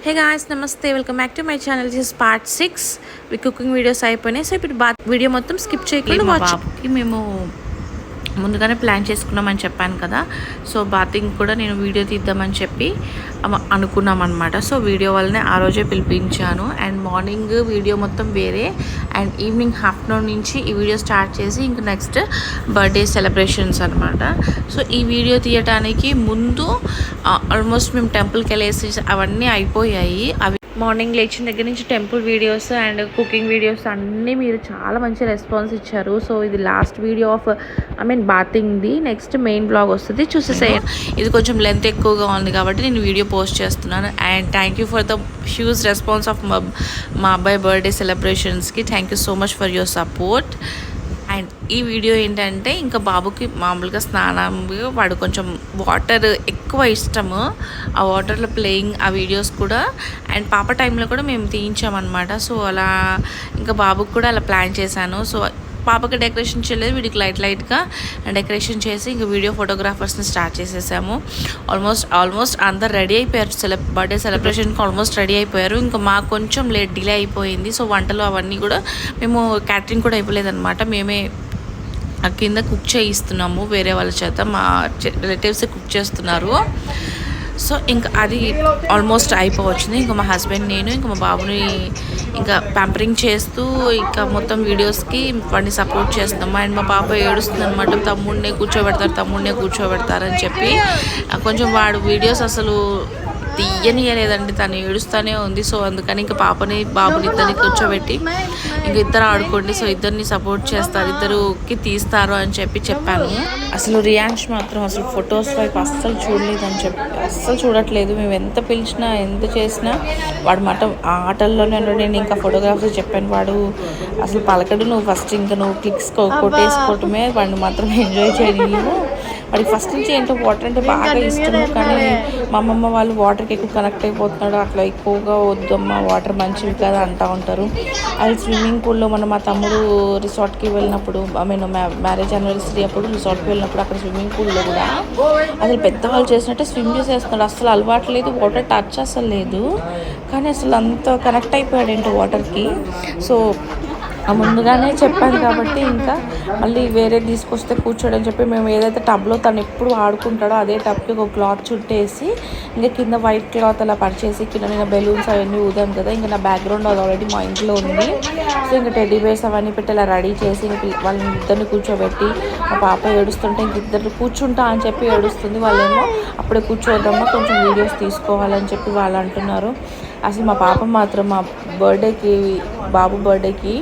Hey guys నమస్తే, welcome back to my channel. This is part 6. Me cooking videos అయిపోయినాయి. So ఇప్పుడు video మొత్తం skip చేయకుండా బాబుకి మేము ముందుగానే ప్లాన్ చేసుకున్నామని చెప్పాను కదా. సో బాతింగ్ కూడా నేను వీడియో తీద్దామని చెప్పి అనుకున్నాం అనమాట. సో వీడియో వల్లనే ఆ రోజే పిలిపించాను. అండ్ మార్నింగ్ వీడియో మొత్తం వేరే, అండ్ ఈవినింగ్ ఆఫ్టర్నూన్ నుంచి ఈ వీడియో స్టార్ట్ చేసి ఇంక నెక్స్ట్ బర్త్డే సెలబ్రేషన్స్ అనమాట. సో ఈ వీడియో తీయటానికి ముందు ఆల్మోస్ట్ మేము టెంపుల్కి వెళ్ళేసి అవన్నీ అయిపోయాయి. అవి మార్నింగ్ లేచిన దగ్గర నుంచి temple videos and cooking videos అన్నీ మీరు చాలా మంచి రెస్పాన్స్ ఇచ్చారు. సో ఇది లాస్ట్ వీడియో ఆఫ్ బాతింగ్ది. నెక్స్ట్ మెయిన్ బ్లాగ్ వస్తుంది, చూసేసేయండి. ఇది కొంచెం లెంత్ ఎక్కువగా ఉంది కాబట్టి నేను వీడియో పోస్ట్ చేస్తున్నాను. And thank you for the huge response of మా అబ్బాయి బర్త్డే సెలబ్రేషన్స్కి. Thank you so much for your support. And ఈ వీడియో ఏంటంటే ఇంకా బాబుకి మామూలుగా స్నానం, వాడు కొంచెం వాటర్ ఎక్కువ ఇష్టము, ఆ వాటర్లో ప్లేయింగ్ ఆ వీడియోస్ కూడా. అండ్ పాప టైంలో కూడా మేము తీయించామన్నమాట. సో అలా ఇంకా బాబుకి కూడా అలా ప్లాన్ చేశాను. సో పాపకి డెకరేషన్ చేయలేదు, వీడికి లైట్గా డెకరేషన్ చేసి ఇంకా వీడియో ఫోటోగ్రాఫర్స్ని స్టార్ట్ చేసేసాము. ఆల్మోస్ట్ అందరు రెడీ అయిపోయారు. బర్త్డే సెలబ్రేషన్కి ఆల్మోస్ట్ రెడీ అయిపోయారు. ఇంకా మాకు కొంచెం డిలే అయిపోయింది. సో వంటలు అవన్నీ కూడా మేము క్యాటరింగ్ కూడా అయిపోలేదన్నమాట. మేమే కింద కుక్ చేయిస్తున్నాము వేరే వాళ్ళ చేత. మా రిలేటివ్స్ కుక్ చేస్తున్నారు. సో ఇంకా అది ఆల్మోస్ట్ అయిపోవచ్చింది. ఇంకా మా హస్బెండ్, నేను ఇంకా మా బాబుని ఇంకా ప్యాంపరింగ్ చేస్తూ ఇంకా మొత్తం వీడియోస్కి వాడిని సపోర్ట్ చేస్తాము. అండ్ మా పాప ఏడుస్తుంది అనమాట, తమ్ముడినే కూర్చోబెడతారని చెప్పి. కొంచెం వాడు వీడియోస్ అసలు తీయనియలేదండి, తను ఏడుస్తూనే ఉంది. సో అందుకని ఇంకా బాబుని ఇద్దరిని కూర్చోబెట్టి ఇంక ఇద్దరు ఆడుకోండి, సో ఇద్దరిని సపోర్ట్ చేస్తారు, ఇద్దరుకి తీస్తారు అని చెప్పాను. అసలు రియాన్స్ మాత్రం అసలు ఫొటోస్ వైపు అస్సలు చూడలేదని అస్సలు చూడట్లేదు. మేము ఎంత పిలిచినా ఎంత చేసినా వాడు మాట ఆటల్లోనే నేను ఇంకా ఫోటోగ్రాఫర్ చెప్పాను, వాడు అసలు పలకడు. నువ్వు ఫస్ట్ ఇంకా నువ్వు క్లిక్స్ కొట్టేసుకోవటమే, వాడిని మాత్రం ఎంజాయ్ చేయలేము. వాడికి ఫస్ట్ నుంచి ఏంటో వాటర్ అంటే బాగా ఇష్టము, కానీ మా అమ్మమ్మ వాళ్ళు వాటర్కి ఎక్కువ కనెక్ట్ అయిపోతున్నాడు, అట్లా ఎక్కువగా వద్దమ్మా వాటర్ మంచివి కదా అంటూ ఉంటారు. అది స్విమ్మింగ్ పూల్లో మా తమ్ముడు రిసార్ట్కి వెళ్ళినప్పుడు, మ్యారేజ్ యానివర్సరీ అప్పుడు రిసార్ట్కి వెళ్ళినప్పుడు అక్కడ స్విమ్మింగ్ పూల్లో కూడా అసలు పెద్దవాళ్ళు చేసినట్టే స్విమ్ చేసేస్తున్నాడు. అసలు అలవాటు లేదు, వాటర్ టచ్ అసలు లేదు, కానీ అసలు అంత కనెక్ట్ అయిపోయాడు ఏంటో వాటర్కి. సో ముందుగానే చెప్పాను కాబట్టి ఇంకా మళ్ళీ వేరే తీసుకొస్తే కూర్చోడని చెప్పి మేము ఏదైతే టబ్లో తను ఎప్పుడు ఆడుకుంటాడో అదే టబ్కి ఒక క్లాత్ చుట్టేసి ఇంకా కింద వైట్ క్లాత్ అలా పరిచేసి కింద నేను బెలూన్స్ అవన్నీ ఊదాం కదా. ఇంకా నా బ్యాక్గ్రౌండ్ అది ఆల్రెడీ మా ఇంట్లో ఉంది. సో ఇంకా టెడ్డీ బేర్స్ అవన్నీ పెట్టి అలా రెడీ చేసి వాళ్ళని ఇద్దరిని కూర్చోబెట్టి, మా పాప ఏడుస్తుంటే ఇంక ఇద్దరు కూర్చుంటా అని చెప్పి ఏడుస్తుంది. వాళ్ళేమో అప్పుడే కూర్చోవద్దమ్మా కొంచెం వీడియోస్ తీసుకోవాలని చెప్పి వాళ్ళు అంటున్నారు. అసలు మా పాప మాత్రం మా బాబు బర్త్డేకి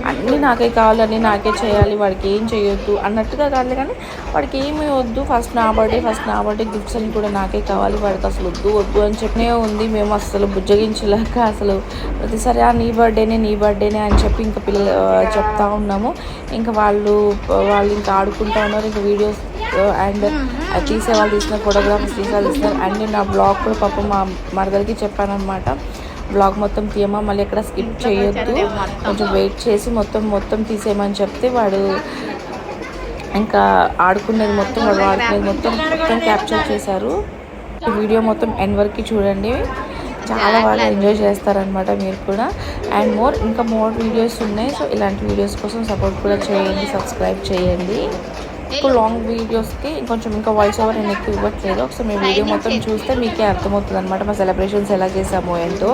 అన్నీ నాకే కావాలి, అన్నీ నాకే చేయాలి, వాడికి ఏం చేయొద్దు అన్నట్టుగా కాదు, కానీ వాడికి ఏమీ వద్దు, ఫస్ట్ నా బర్త్డే గిఫ్ట్స్ అని కూడా నాకే కావాలి, వాడికి అసలు వద్దు అని చెప్పనే ఉంది. మేము అసలు బుజ్జగించలేక అసలు ప్రతిసారి నీ బర్త్డేనే అని చెప్పి ఇంకా పిల్లలు చెప్తా ఉన్నాము. ఇంకా వాళ్ళు ఇంకా ఆడుకుంటూ ఉన్నారు. ఇంకా వీడియోస్ అండ్ తీసిన ఫోటోగ్రాఫర్స్ తీస్తున్నారు. అండ్ నా బ్లాగ్ కూడా పాప మా మరదలకి చెప్పాను అనమాట, బ్లాగ్ మొత్తం తీయమా, మళ్ళీ ఎక్కడ స్కిప్ చేయొద్దు, కొంచెం వెయిట్ చేసి మొత్తం తీసేయమని చెప్తే వాడు ఇంకా ఆడుకునేది మొత్తం క్యాప్చర్ చేశారు. ఈ వీడియో మొత్తం ఎండ్ వరకు చూడండి, చాలా బాగా ఎంజాయ్ చేస్తారనమాట మీరు కూడా. అండ్ ఇంకా మోర్ వీడియోస్ ఉన్నాయి. సో ఇలాంటి వీడియోస్ కోసం సపోర్ట్ కూడా చేయండి, సబ్స్క్రైబ్ చేయండి. ఎక్కువ లాంగ్ వీడియోస్కి కొంచెం ఇంకా వాయిస్ ఓవర్ నేను ఎక్కువ ఇవ్వట్లేదు. ఒకసారి మీ వీడియో మొత్తం చూస్తే మీకే అర్థమవుతుంది అనమాట మా సెలబ్రేషన్స్ ఎలా చేసామో ఏంటో.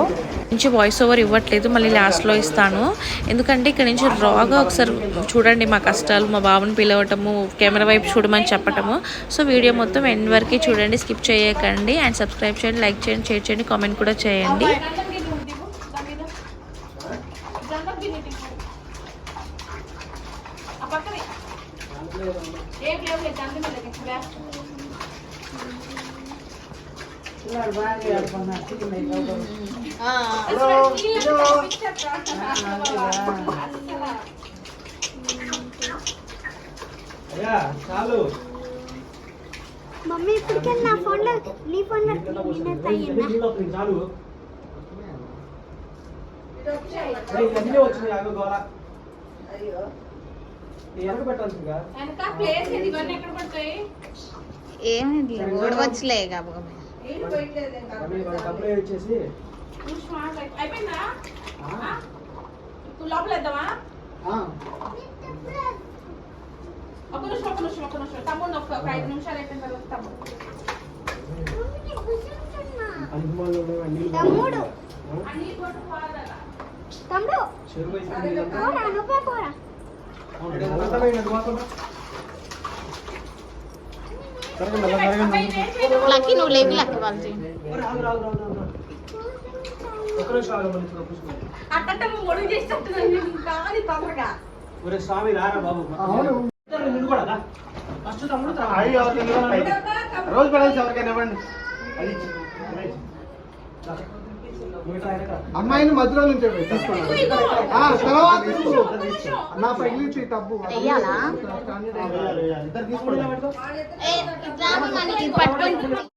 నుంచి వాయిస్ ఓవర్ ఇవ్వట్లేదు, మళ్ళీ లాస్ట్లో ఇస్తాను. ఎందుకంటే ఇక్కడ నుంచి రాగా ఒకసారి చూడండి మా కష్టాలు, మా బాబుని పిలవటము, కెమెరా వైపు చూడమని చెప్పటము. సో వీడియో మొత్తం ఎండ్ వరకు చూడండి, స్కిప్ చేయకండి. అండ్ సబ్స్క్రైబ్ చేయండి, లైక్ చేయండి, షేర్ చేయండి, కామెంట్ కూడా చేయండి. మమ్మీ ఇప్పటికే నా ఫోన్లో నీ ఫోన్లో ఏమి ఓడవచ్చులే డబ్బులు ఇచ్చేసి అయిపోయిందా లోపల వేద్దామా ఒక నిమిషం తమ్ముడు ఒక 5 నిమిషాలు అయిపోయిన తర్వాత తమ్ముడు లక్కీ నువ్వు లేవి లక్కీ వాళ్ళు స్వామి రారా బాబు రోజు పడాల్సి ఎవరికైనా ఇవ్వండి అమ్మాయిని మధ్యలో నుంచి తీసుకున్నాను తర్వాత నా పై నుంచి డబ్బు పట్టుకొని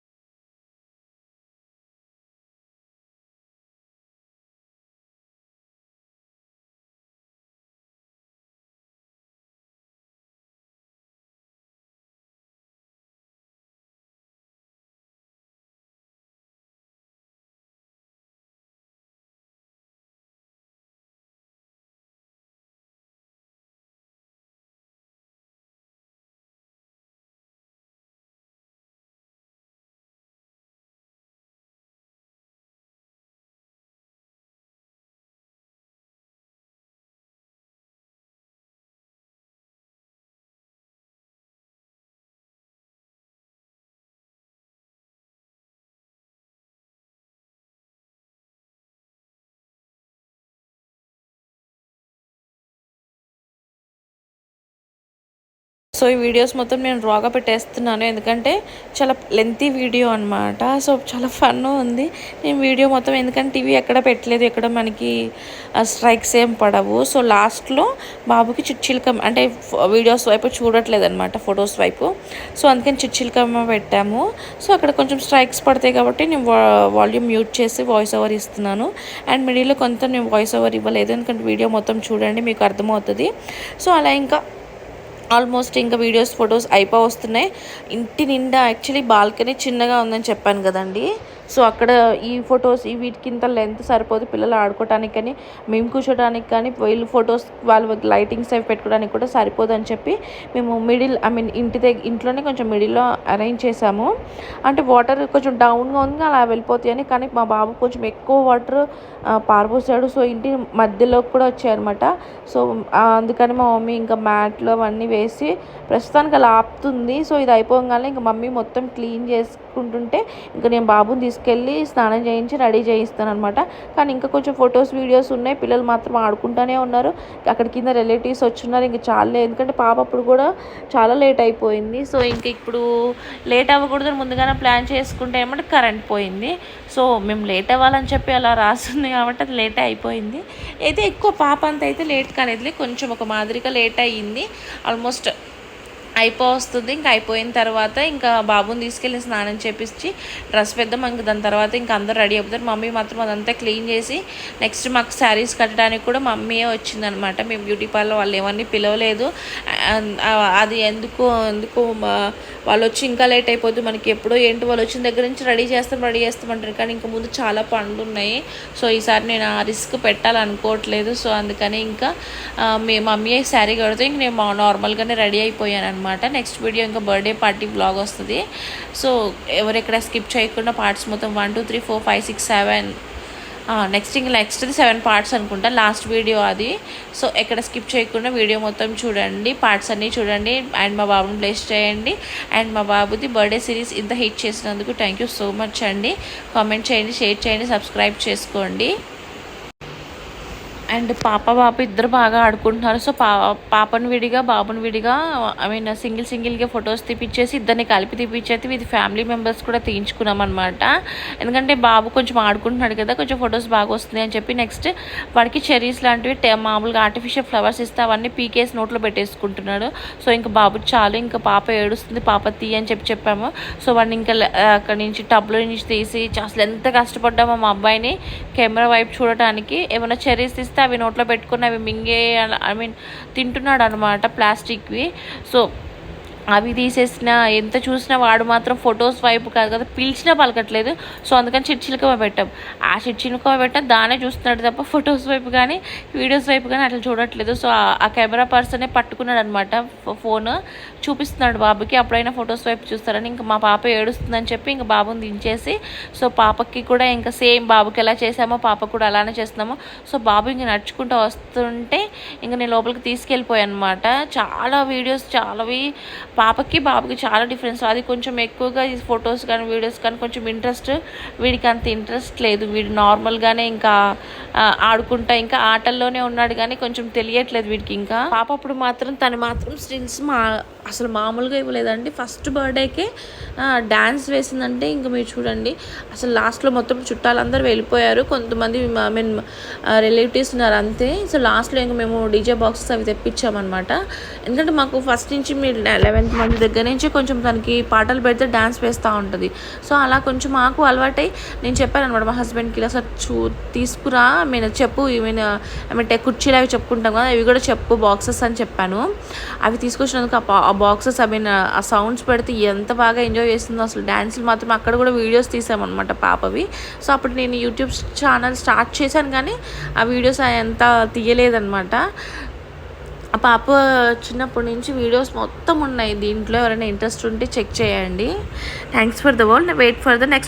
సో ఈ వీడియోస్ మొత్తం నేను రాగా పెట్టేస్తున్నాను ఎందుకంటే చాలా లెంతీ వీడియో అనమాట. సో చాలా ఫన్ ఉంది. నేను వీడియో మొత్తం ఎందుకంటే టీవీ ఎక్కడ పెట్టలేదు, ఎక్కడ మనకి స్ట్రైక్స్ ఏం పడవు. సో లాస్ట్లో బాబుకి చిట్చిలకమ్మ అంటే వీడియోస్ వైపు చూడట్లేదు అనమాట, ఫొటోస్ వైపు. సో అందుకని చిట్చిలకమ్మ పెట్టాము. సో అక్కడ కొంచెం స్ట్రైక్స్ పడతాయి కాబట్టి నేను వాల్యూమ్ మ్యూట్ చేసి వాయిస్ ఓవర్ ఇస్తున్నాను. అండ్ మిడిల్లో కొంత నేను వాయిస్ ఓవర్ ఇవ్వలేదు ఎందుకంటే వీడియో మొత్తం చూడండి మీకు అర్థమవుతుంది. సో అలా ఇంకా ఆల్మోస్ట్ ఇంకా వీడియోస్ ఫొటోస్ వస్తున్నాయి. ఇంటి నిండా యాక్చువల్లీ బాల్కనీ చిన్నగా ఉందని చెప్పాను కదండి. సో అక్కడ ఈ ఫొటోస్ వీటికి ఇంత లెంత్ సరిపోదు పిల్లలు ఆడుకోవడానికి కానీ మేము కూర్చోడానికి కానీ వీళ్ళు ఫొటోస్ వాళ్ళు లైటింగ్స్ అవి పెట్టుకోవడానికి కూడా సరిపోదు అని చెప్పి మేము మిడిల్ ఇంట్లోనే కొంచెం మిడిల్లో అరేంజ్ చేసాము. అంటే వాటర్ కొంచెం డౌన్గా ఉంది అలా వెళ్ళిపోతాయని, కానీ మా బాబు కొంచెం ఎక్కువ వాటర్ పారిపోసాడు. సో ఇంటి మధ్యలోకి కూడా వచ్చాయన్నమాట. సో అందుకని మా మమ్మీ ఇంకా మ్యాట్లు అవన్నీ వేసి ప్రస్తుతానికి అలా ఆపుతుంది. సో ఇది అయిపోగానే ఇంకా మమ్మీ మొత్తం క్లీన్ చేసుకుంటుంటే ఇంకా నేను బాబుని తీసుకెళ్ళి స్నానం చేయించి రెడీ చేయిస్తాను అనమాట. కానీ ఇంకా కొంచెం ఫొటోస్ వీడియోస్ ఉన్నాయి. పిల్లలు మాత్రం ఆడుకుంటూనే ఉన్నారు. అక్కడ కింద రిలేటివ్స్ వచ్చున్నారు. ఇంక చాలా ఎందుకంటే పాప అప్పుడు కూడా చాలా లేట్ అయిపోయింది. సో ఇంక ఇప్పుడు లేట్ అవ్వకూడదని ముందుగానే ప్లాన్ చేసుకుంటే ఏమంటే కరెంట్ పోయింది. సో మేము లేట్ అవ్వాలని చెప్పి అలా రాస్తుంది కాబట్టి అది లేట్ అయిపోయింది. అయితే ఎక్కువ పాప అంత అయితే లేట్ కాలేదులే, కొంచెం ఒక మాదిరిగా లేట్ అయ్యింది. ఆల్మోస్ట్ వస్తుంది. ఇంకా అయిపోయిన తర్వాత ఇంకా బాబుని తీసుకెళ్ళి స్నానం చేపించి డ్రెస్ వేద్దాం. ఇంకా దాని తర్వాత ఇంకా అందరూ రెడీ అయిపోతారు. మమ్మీ మాత్రం అదంతా క్లీన్ చేసి నెక్స్ట్ మాకు శారీస్ కట్టడానికి కూడా మమ్మీయే వచ్చిందనమాట. మేము బ్యూటీ పార్లర్ వాళ్ళు ఏమన్నీ పిలవలేదు. అది ఎందుకు వాళ్ళు వచ్చి ఇంకా లేట్ అయిపోద్ది మనకి ఎప్పుడో ఏంటి వాళ్ళు వచ్చిన దగ్గర నుంచి రెడీ చేస్తామంటారు. కానీ ఇంకా ముందు చాలా పనులు ఉన్నాయి. సో ఈసారి నేను ఆ రిస్క్ పెట్టాలనుకోవట్లేదు. సో అందుకని ఇంకా మమ్మీ శారీ కడితే ఇంక నేను నార్మల్గానే రెడీ అయిపోయాను అనమాట. నెక్స్ట్ వీడియో ఇంకా బర్త్డే పార్టీ బ్లాగ్ వస్తుంది. సో ఎవరెక్కడ స్కిప్ చేయకుండా పార్ట్స్ మొత్తం 1 2 3 4 5 6 7 నెక్స్ట్ది 7 పార్ట్స్ అనుకుంటా లాస్ట్ వీడియో అది. సో ఎక్కడ స్కిప్ చేయకుండా వీడియో మొత్తం చూడండి, పార్ట్స్ అన్నీ చూడండి. అండ్ మా బాబుని బ్లెస్ చేయండి. అండ్ మా బాబుది బర్త్డే సిరీస్ ఇంత హిట్ చేసినందుకు థ్యాంక్ యూ సో మచ్ అండి. కామెంట్ చేయండి, షేర్ చేయండి, సబ్స్క్రైబ్ చేసుకోండి. అండ్ బాబు ఇద్దరు బాగా ఆడుకుంటున్నారు. సో పాపను విడిగా బాబుని విడిగా సింగిల్గా ఫొటోస్ తీపిచ్చేసి ఇద్దరిని కలిపి తీపిచ్చేసి ఇది ఫ్యామిలీ మెంబర్స్ కూడా తీయించుకున్నాం అనమాట. ఎందుకంటే బాబు కొంచెం ఆడుకుంటున్నాడు కదా, కొంచెం ఫొటోస్ బాగా వస్తున్నాయి అని చెప్పి నెక్స్ట్ వాడికి చెరీస్ లాంటివి మామూలుగా ఆర్టిఫిషియల్ ఫ్లవర్స్ ఇస్తే అవన్నీ పీకేసి నోట్లో పెట్టేసుకుంటున్నాడు. సో ఇంకా బాబు చాలు, ఇంకా పాప ఏడుస్తుంది, పాప తీ అని చెప్పాము. సో వాడిని ఇంకా అక్కడి నుంచి టబ్లో నుంచి తీసి అసలు ఎంత కష్టపడ్డామో మా అబ్బాయిని కెమెరా వైపు చూడటానికి. ఏమైనా చెరీస్ తీస్తే అవి నోట్లో పెట్టుకుని అవి మింగే తింటున్నాడు అనమాట ప్లాస్టిక్వి. సో అవి తీసేసిన ఎంత చూసినా వాడు మాత్రం ఫొటోస్ వైపు కాదు కదా, పిలిచినా పలకట్లేదు. సో అందుకని చిట్చిలకమ్మ పెట్టాం. ఆ చిట్చిలకమ్మ పెట్టాం దానే చూస్తున్నాడు తప్ప ఫొటోస్ వైపు కానీ వీడియోస్ వైపు కానీ అట్లా చూడట్లేదు. సో ఆ కెమెరా పర్సనే పట్టుకున్నాడు అనమాట ఫోన్, చూపిస్తున్నాడు బాబుకి, అప్పుడైనా ఫొటోస్ వైపు చూస్తారని. ఇంకా మా పాప ఏడుస్తుందని చెప్పి ఇంకా బాబుని దించేసి, సో పాపకి కూడా ఇంకా సేమ్ బాబుకి ఎలా చేసామో పాపకు కూడా అలానే చేస్తున్నాము. సో బాబు ఇంక నడుచుకుంటూ వస్తుంటే ఇంక నేను లోపలికి తీసుకెళ్ళిపోయాను అనమాట. చాలా వీడియోస్ చాలావి పాపకి బాబుకి చాలా డిఫరెన్స్. అది కొంచెం ఎక్కువగా ఈ ఫొటోస్ కానీ వీడియోస్ కానీ కొంచెం ఇంట్రెస్ట్, వీడికి అంత ఇంట్రెస్ట్ లేదు. వీడు నార్మల్గానే ఇంకా ఆడుకుంటా ఇంకా ఆటల్లోనే ఉన్నాడు కానీ కొంచెం తెలియట్లేదు వీడికి. ఇంకా పాప అప్పుడు మాత్రం తను మాత్రం స్టిల్స్ అసలు మామూలుగా ఇవ్వలేదండి. ఫస్ట్ బర్త్డేకే డ్యాన్స్ వేసిందంటే ఇంకా మీరు చూడండి, అసలు లాస్ట్లో మొత్తం చుట్టాలందరూ వెళ్ళిపోయారు, కొంతమంది రిలేటివ్స్ ఉన్నారు అంతే. సో లాస్ట్లో ఇంకా మేము డీజే బాక్సెస్ అవి తెప్పించామన్నమాట. ఎందుకంటే మాకు ఫస్ట్ నుంచి మీరు 11th మంత్ దగ్గర నుంచి కొంచెం తనకి పాటలు పెడితే డ్యాన్స్ వేస్తూ ఉంటుంది. సో అలా కొంచెం మాకు అలవాటై నేను చెప్పాను అనమాట మా హస్బెండ్కి, ఇలా సార్ తీసుకురా నేను చెప్పు, ఏమంటే కుర్చీలు అవి చెప్పుకుంటాం కదా, అవి కూడా చెప్పు బాక్సెస్ అని చెప్పాను. అవి తీసుకొచ్చినందుకు ఆ బాక్సెస్ ఆ సౌండ్స్ పెడితే ఎంత బాగా ఎంజాయ్ చేస్తుందో అసలు. డ్యాన్సులు మాత్రం అక్కడ కూడా వీడియోస్ తీసామన్నమాట పాపవి. సో అప్పుడు నేను యూట్యూబ్ ఛానల్ స్టార్ట్ చేశాను కానీ ఆ వీడియోస్ అంతా తీయలేదన్నమాట. ఆ పాప చిన్నప్పటి నుంచి వీడియోస్ మొత్తం ఉన్నాయి దీంట్లో, ఎవరైనా ఇంట్రెస్ట్ ఉంటే చెక్ చేయండి. Thanks for the world. Wait for the next